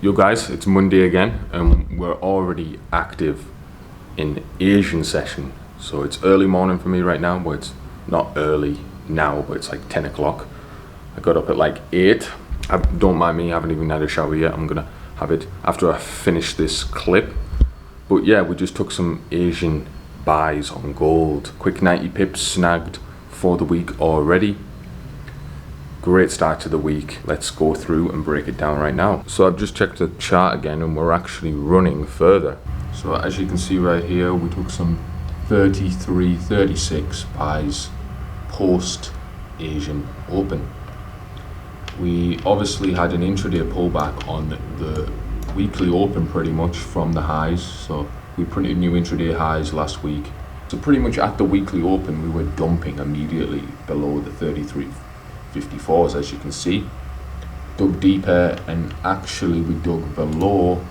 Yo guys, it's Monday again and we're already active in Asian session. So it's early morning for me right now, but it's not early now, but it's like 10 o'clock. I got up at like 8. Don't mind me, I haven't even had a shower yet. I'm gonna have it after I finish this clip. But yeah, we just took some Asian buys on gold. Quick 90 pips snagged for the week already. Great start to the week. Let's go through and break it down right now. So I've just checked the chart again and we're actually running further. So as you can see right here, we took some 33, 36 buys post Asian Open. We obviously had an intraday pullback on the weekly open pretty much from the highs. So we printed new intraday highs last week. So pretty much at the weekly open, we were dumping immediately below the 33.54s, as you can see. Dug deeper and actually we dug below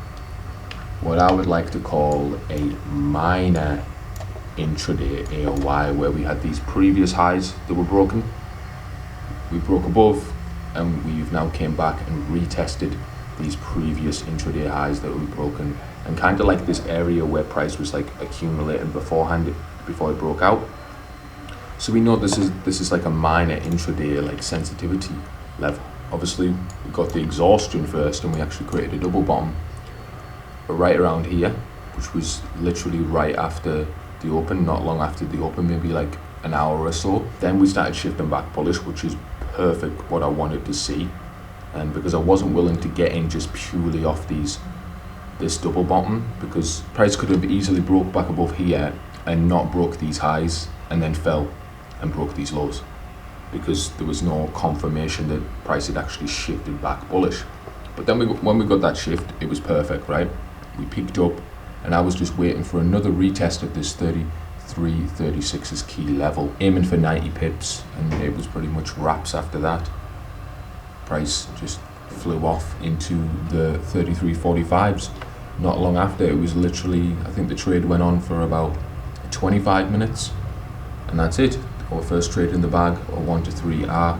what I would like to call a minor intraday AOY, where we had these previous highs that were broken. We broke above and we've now came back and retested these previous intraday highs that were broken, and kind of like this area where price was like accumulating beforehand before it broke out. So we know this is like a minor intraday like sensitivity level. Obviously we got the exhaustion first and we actually created a double bottom right around here, which was literally right after the open, not long after the open, maybe like an hour or so. Then we started shifting back bullish, which is perfect what I wanted to see. And because I wasn't willing to get in just purely off this double bottom, because price could have easily broke back above here and not broke these highs and then fell and broke these lows, because there was no confirmation that price had actually shifted back bullish. But then when we got that shift, it was perfect, right? We peaked up and I was just waiting for another retest of this 33.36's key level, aiming for 90 pips, and it was pretty much wraps after that. Price just flew off into the 33.45s. Not long after, it was literally, I think the trade went on for about 25 minutes, and that's it. Our first trade in the bag, or 1 to 3R.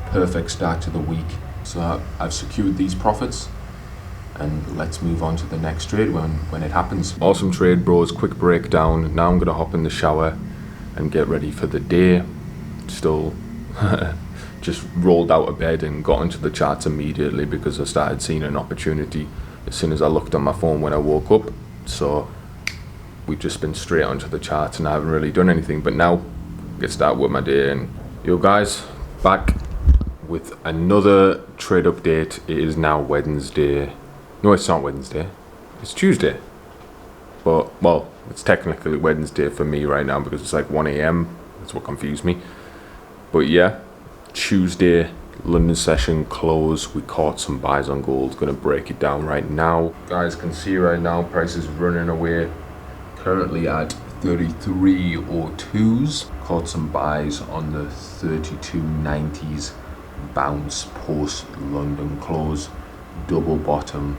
Perfect start to the week. So I've secured these profits, and let's move on to the next trade when it happens. Awesome trade, bros. Quick breakdown. Now I'm gonna hop in the shower and get ready for the day. Still just rolled out of bed and got into the charts immediately because I started seeing an opportunity as soon as I looked on my phone when I woke up. So we've just been straight onto the charts and I haven't really done anything, but now get started with my day. And yo guys, back with another trade update. It is now Wednesday. No, it's not Wednesday, it's Tuesday. But well, it's technically Wednesday for me right now because it's like 1 a.m. That's what confused me. But yeah, Tuesday London session close. We caught some buys on gold. Gonna break it down right now. Guys can see right now price is running away, currently at 33.02s. Caught some buys on the 32.90s bounce post London close, double bottom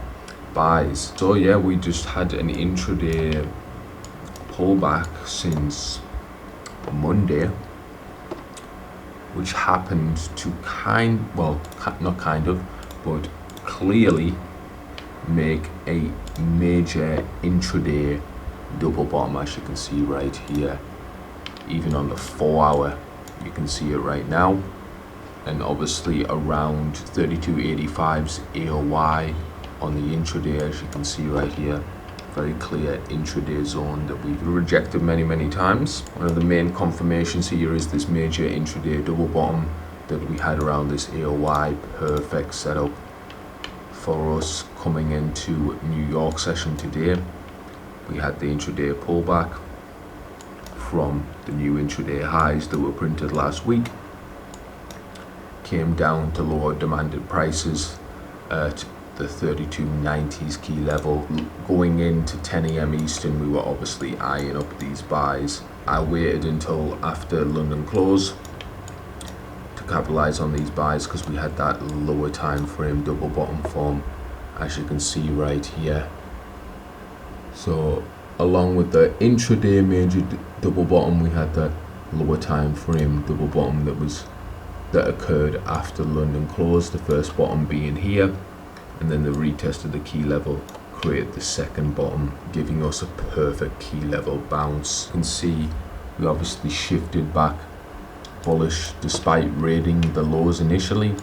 buys. So yeah, we just had an intraday pullback since Monday, which happened to but clearly make a major intraday double bottom, as you can see right here. Even on the 4-hour, you can see it right now. And obviously around 32.85's AOY on the intraday, as you can see right here. Very clear intraday zone that we've rejected many times. One of the main confirmations here is this major intraday double bottom that we had around this AOY. Perfect setup for us coming into New York session today. We had the intraday pullback from the new intraday highs that were printed last week. Came down to lower demanded prices at the 32.90s key level. Going into 10 a.m. Eastern, we were obviously eyeing up these buys. I waited until after London close to capitalize on these buys because we had that lower time frame double bottom form, as you can see right here. So along with the intraday major double bottom, we had that lower time frame double bottom that occurred after London closed, the first bottom being here. and then the retest of the key level created the second bottom, giving us a perfect key level bounce. You can see we obviously shifted back bullish despite raiding the lows initially.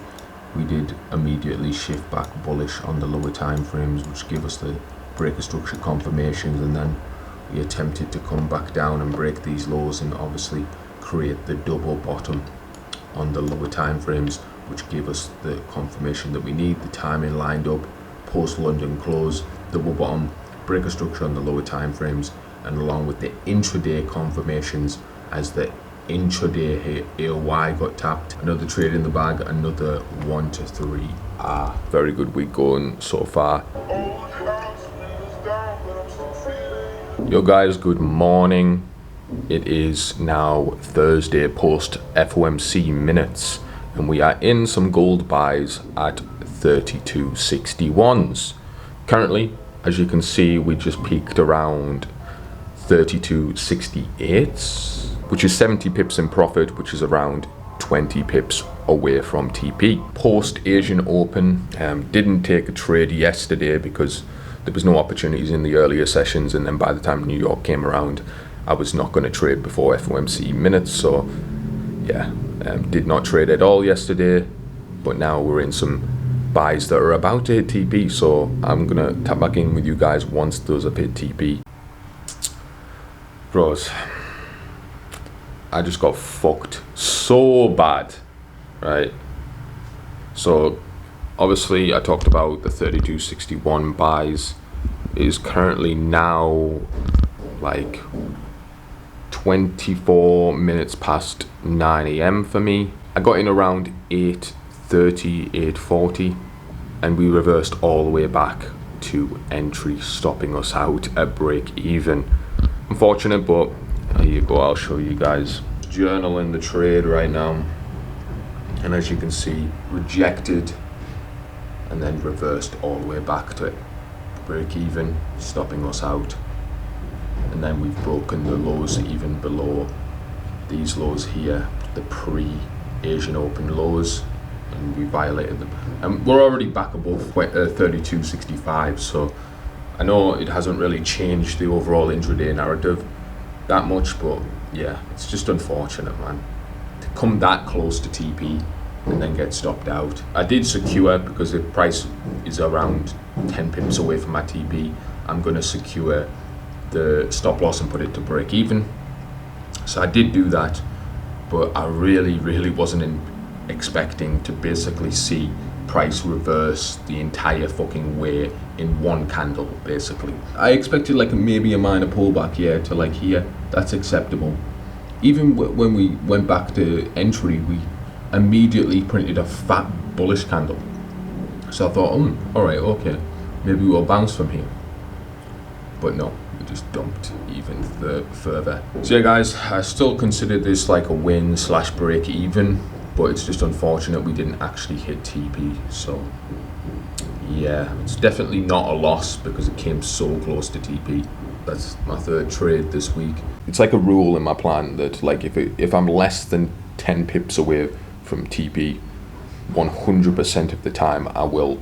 We did immediately shift back bullish on the lower time frames, which gave us the breaker structure confirmations, and then we attempted to come back down and break these lows and obviously create the double bottom on the lower time frames, which gave us the confirmation that we need. The timing lined up, post London close, double bottom, breaker structure on the lower time frames, and along with the intraday confirmations as the intraday AOY got tapped. Another trade in the bag, another 1 to 3. Very good week going so far. Yo guys, good morning. It is now Thursday post FOMC minutes, and we are in some gold buys at 32.61s. Currently, as you can see, we just peaked around 32.68s, which is 70 pips in profit, which is around 20 pips away from TP. Post Asian Open, didn't take a trade yesterday because there was no opportunities in the earlier sessions, and then by the time New York came around, I was not going to trade before FOMC minutes, so yeah, did not trade at all yesterday, but now we're in some buys that are about to hit TP, so I'm going to tap back in with you guys once those have hit TP. Bros, I just got fucked so bad, right? So obviously I talked about the 32.61 buys. It is currently now like 24 minutes past 9 a.m. for me. I got in around 8:30, 8:40, and we reversed all the way back to entry, stopping us out at break even. Unfortunate, but here you go, I'll show you guys. Journaling the trade right now, and as you can see, rejected and then reversed all the way back to break even, stopping us out. And then we've broken the lows even below these lows here, the pre-Asian Open lows, and we violated them. And we're already back above 32.65, so I know it hasn't really changed the overall intraday narrative that much, but yeah, it's just unfortunate, man, to come that close to TP and then get stopped out. I did secure, because the price is around 10 pips away from my TP, I'm going to secure the stop loss and put it to break even. So I did do that, but I really wasn't expecting to basically see price reverse the entire fucking way in one candle, basically. I expected like maybe a minor pullback here to like here. That's acceptable. Even when we went back to entry, we immediately printed a fat bullish candle. So I thought, alright, okay, maybe we'll bounce from here. But no, we just dumped even further. So yeah guys, I still consider this like a win / break even, but it's just unfortunate we didn't actually hit TP. So yeah, it's definitely not a loss because it came so close to TP. That's my third trade this week. It's like a rule in my plan that like if I'm less than 10 pips away from TP, 100% of the time I will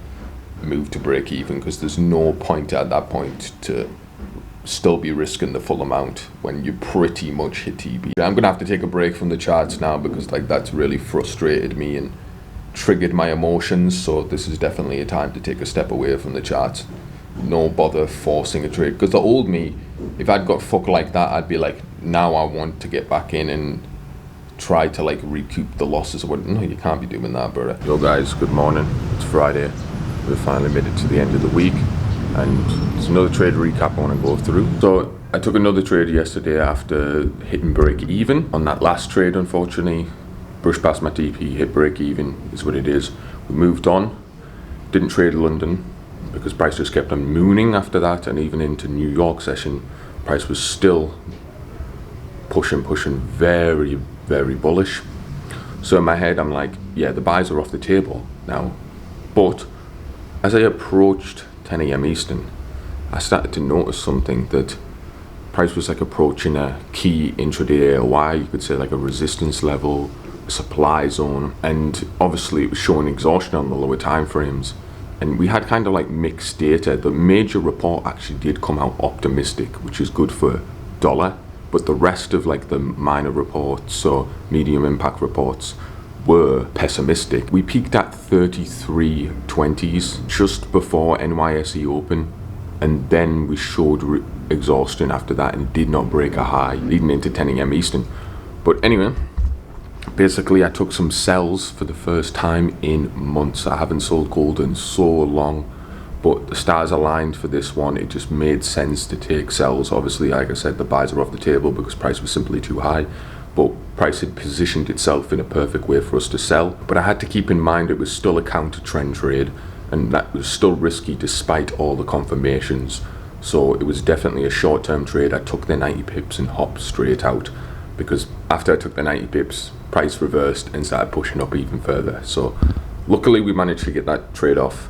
move to break even, because there's no point at that point to still be risking the full amount when you pretty much hit TP. I'm gonna have to take a break from the charts now, because like that's really frustrated me and triggered my emotions, so this is definitely a time to take a step away from the charts. No bother forcing a trade, because the old me, if I'd got fucked like that, I'd be like, now I want to get back in and try to like recoup the losses. No, you can't be doing that, brother. Yo guys, good morning. It's Friday. We've finally made it to the end of the week, and it's another trade recap I want to go through. So I took another trade yesterday after hitting break even. On that last trade, unfortunately, brushed past my TP, hit break even, is what it is. We moved on, didn't trade London because price just kept on mooning after that, and even into New York session, price was still pushing very bullish. So in my head, I'm like, yeah, the buys are off the table now. But as I approached 10 a.m. Eastern, I started to notice something, that price was like approaching a key intraday AOY, you could say like a resistance level, a supply zone, and obviously it was showing exhaustion on the lower time frames. and we had kind of like mixed data. The major report actually did come out optimistic, which is good for dollar, but the rest of like the minor reports, so medium impact reports, were pessimistic. We peaked at 33.20s just before NYSE Open, and then we showed exhaustion after that and did not break a high leading into 10 a.m. Eastern. But anyway, basically I took some sells for the first time in months. I haven't sold gold in so long, but the stars aligned for this one. It just made sense to take sells. Obviously, like I said, the buys are off the table because price was simply too high, but price had positioned itself in a perfect way for us to sell. But I had to keep in mind it was still a counter trend trade, and that was still risky despite all the confirmations. So it was definitely a short-term trade. I took the 90 pips and hopped straight out, because after I took the 90 pips, price reversed and started pushing up even further. So luckily we managed to get that trade off.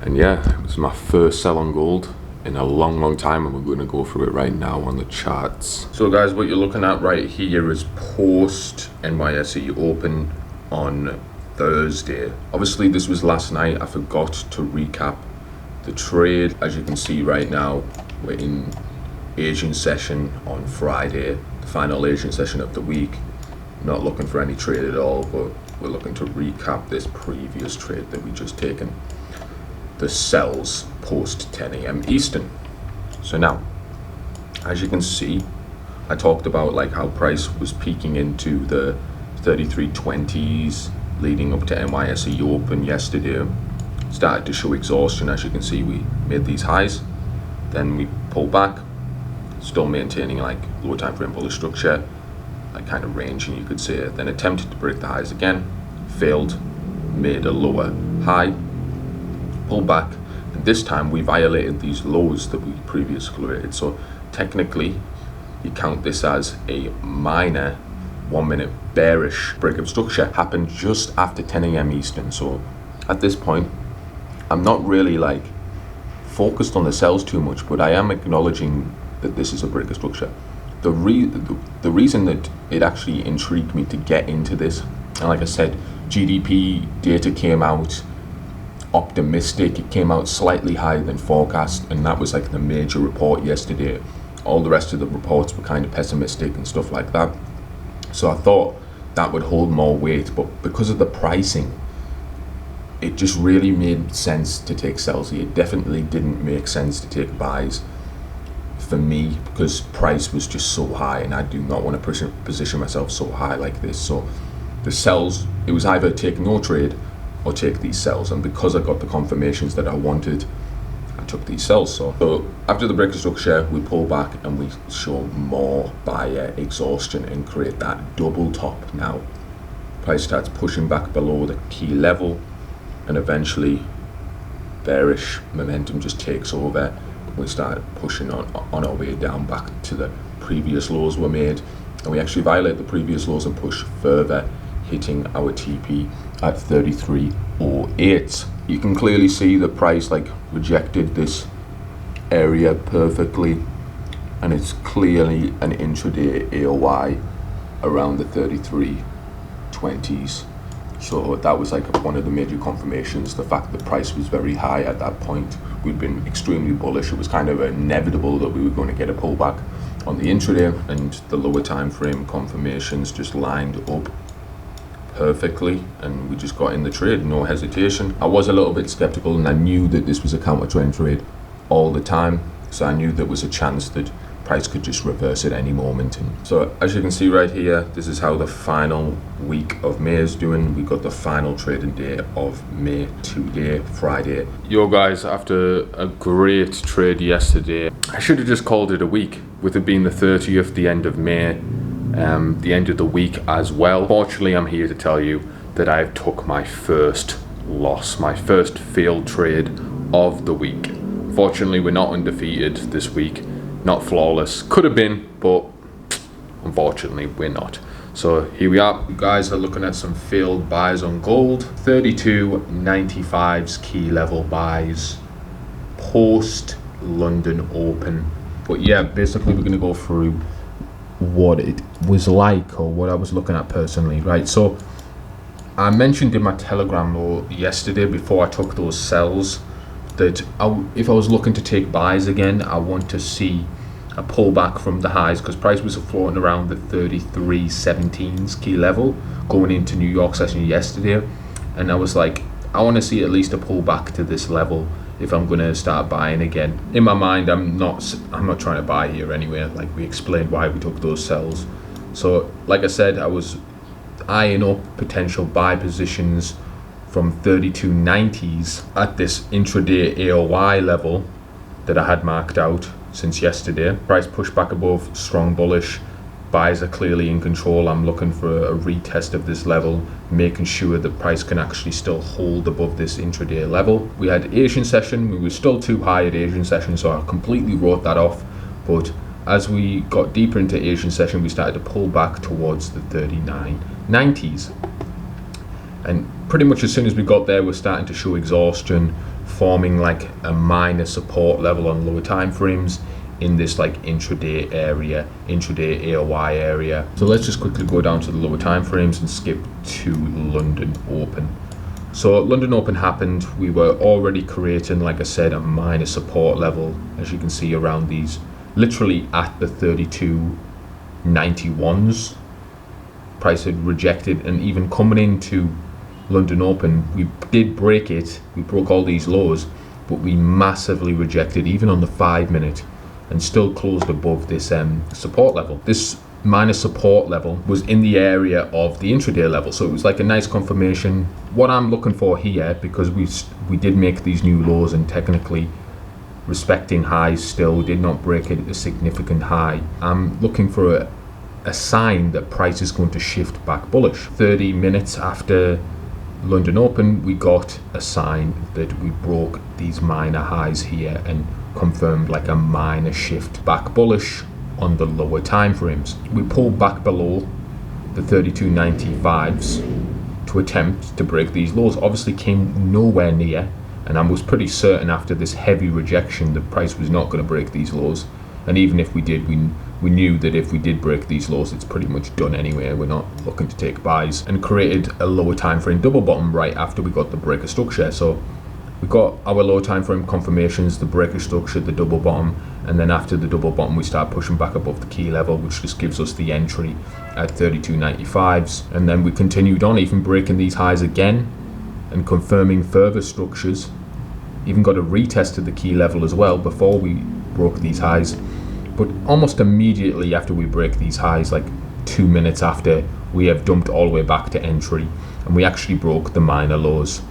And yeah, it was my first sell on gold in a long time, and we're going to go through it right now on the charts. So guys, what you're looking at right here is post NYSE Open on Thursday. Obviously this was last night. I forgot to recap the trade. As you can see right now, we're in Asian session on Friday, the final Asian session of the week. Not looking for any trade at all, but we're looking to recap this previous trade that we just taken, the sells post 10 a.m. Eastern. So now, as you can see, I talked about like how price was peaking into the 33.20s leading up to NYSE Open yesterday. Started to show exhaustion. As you can see, we made these highs, then we pulled back, still maintaining like lower time frame bullish structure, like kind of ranging you could say, then attempted to break the highs again, failed, made a lower high, pulled back, and this time we violated these lows that we previously created. So technically you count this as a minor 1 minute bearish break of structure. Happened just after 10 a.m. Eastern. So at this point I'm not really like focused on the sells too much, but I am acknowledging that this is a break of structure. The reason that it actually intrigued me to get into this, and like I said, GDP data came out optimistic. It came out slightly higher than forecast, and that was like the major report yesterday. All the rest of the reports were kind of pessimistic and stuff like that. So I thought that would hold more weight, but because of the pricing, it just really made sense to take sells here. It definitely didn't make sense to take buys for me because price was just so high, and I do not want to position myself so high like this. So the sells, it was either take no trade or take these sells, and because I got the confirmations that I wanted, I took these sells. So after the break of structure, we pull back and we show more buyer exhaustion and create that double top. Now price starts pushing back below the key level, and eventually bearish momentum just takes over. We start pushing on our way down back to the previous lows were made, and we actually violate the previous lows and push further, hitting our TP at 33.08. You can clearly see the price like rejected this area perfectly, and it's clearly an intraday AOI around the 33.20s. So that was like one of the major confirmations, the fact that the price was very high at that point. We'd been extremely bullish. It was kind of inevitable that we were going to get a pullback on the intraday, and the lower time frame confirmations just lined up perfectly, and we just got in the trade, no hesitation. I was a little bit skeptical, and I knew that this was a counter trend trade all the time, so I knew there was a chance that price could just reverse at any moment. And so as you can see right here, this is how the final week of May is doing. We got the final trading day of May today, Friday. Yo guys, after a great trade yesterday, I should have just called it a week, with it being the 30th, the end of May, the end of the week as well. Fortunately, I'm here to tell you that I've took my first loss, my first failed trade of the week. Fortunately, we're not undefeated this week. Not flawless, could have been, but unfortunately we're not. So here we are. You guys are looking at some failed buys on gold. 32.95's key level buys post London Open. But yeah, basically we're going to go through what it was like, or what I was looking at personally, right? So I mentioned in my Telegram yesterday before I took those sells that if I was looking to take buys again, I want to see a pullback from the highs, because price was floating around the 33.17s key level going into New York session yesterday, and I was like, I want to see at least a pullback to this level if I'm going to start buying again. In my mind, I'm not trying to buy here anyway. Like we explained why we took those sells. So like I said, I was eyeing up potential buy positions from 32.90s at this intraday AOY level that I had marked out since yesterday. Price pushed back above, strong bullish. Buys are clearly in control. I'm looking for a retest of this level, making sure the price can actually still hold above this intraday level. We had Asian session. We were still too high at Asian session, so I completely wrote that off. But as we got deeper into Asian session, we started to pull back towards the 39.90s. And pretty much as soon as we got there, we're starting to show exhaustion, forming like a minor support level on lower time frames in this like intraday area, intraday AOY area. So let's just quickly go down to the lower time frames and skip to London Open. So London Open happened. We were already creating, like I said, a minor support level, as you can see around these, literally at the 32.91s. Price had rejected, and even coming into London Open, we did break it. We broke all these lows, but we massively rejected even on the 5-minute and still closed above this support level. This minor support level was in the area of the intraday level, so it was like a nice confirmation. What I'm looking for here, because we did make these new lows and technically respecting highs still, did not break a significant high. I'm looking for a sign that price is going to shift back bullish. 30 minutes after London Open, we got a sign that we broke these minor highs here and confirmed like a minor shift back bullish on the lower time frames. We pulled back below the 32.95s to attempt to break these lows. Obviously came nowhere near, and I was pretty certain after this heavy rejection the price was not going to break these lows. And even if we did, we knew that if we did break these lows, it's pretty much done anyway. We're not looking to take buys, and created a lower time frame double bottom right after we got the breaker structure. So we got our low time frame confirmations, the breaker structure, the double bottom, and then after the double bottom we start pushing back above the key level, which just gives us the entry at 32.95s. And then we continued on, even breaking these highs again and confirming further structures. Even got a retest of the key level as well before we broke these highs. But almost immediately after we break these highs, like 2 minutes after, we have dumped all the way back to entry, and we actually broke the minor lows,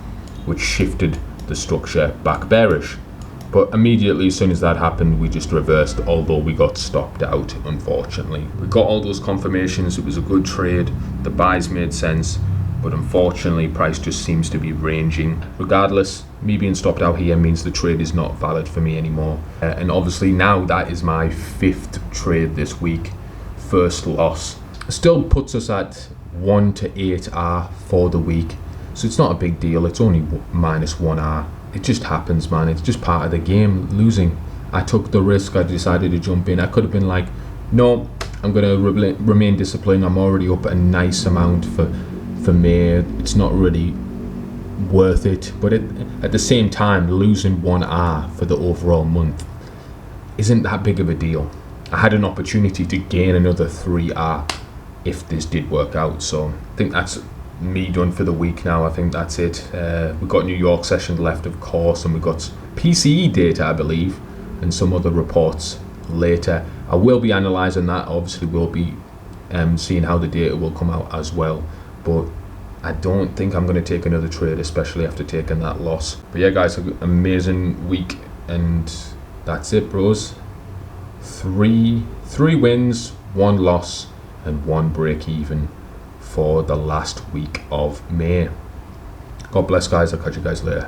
which shifted the structure back bearish. But immediately as soon as that happened, we just reversed, although we got stopped out, unfortunately. We got all those confirmations. It was a good trade. The buys made sense, but unfortunately price just seems to be ranging. Regardless, me being stopped out here means the trade is not valid for me anymore. And obviously now that is my 5th trade this week. First loss. Still puts us at 1 to 8R for the week. So it's not a big deal. It's only minus 1R. It just happens, man. It's just part of the game, losing. I took the risk. I decided to jump in. I could have been like, no, I'm going to remain disciplined. I'm already up a nice amount for May. It's not really worth it. But at the same time, losing 1R for the overall month isn't that big of a deal. I had an opportunity to gain another 3R if this did work out. So I think that's me done for the week now. I think that's it. We've got New York session left, of course, and we've got PCE data, I believe, and some other reports later. I will be analysing that. Obviously we'll be seeing how the data will come out as well, but I don't think I'm going to take another trade, especially after taking that loss. But yeah guys, an amazing week, and that's it, bros. Three wins, 1 loss, and 1 break even for the last week of May. God bless, guys. I'll catch you guys later.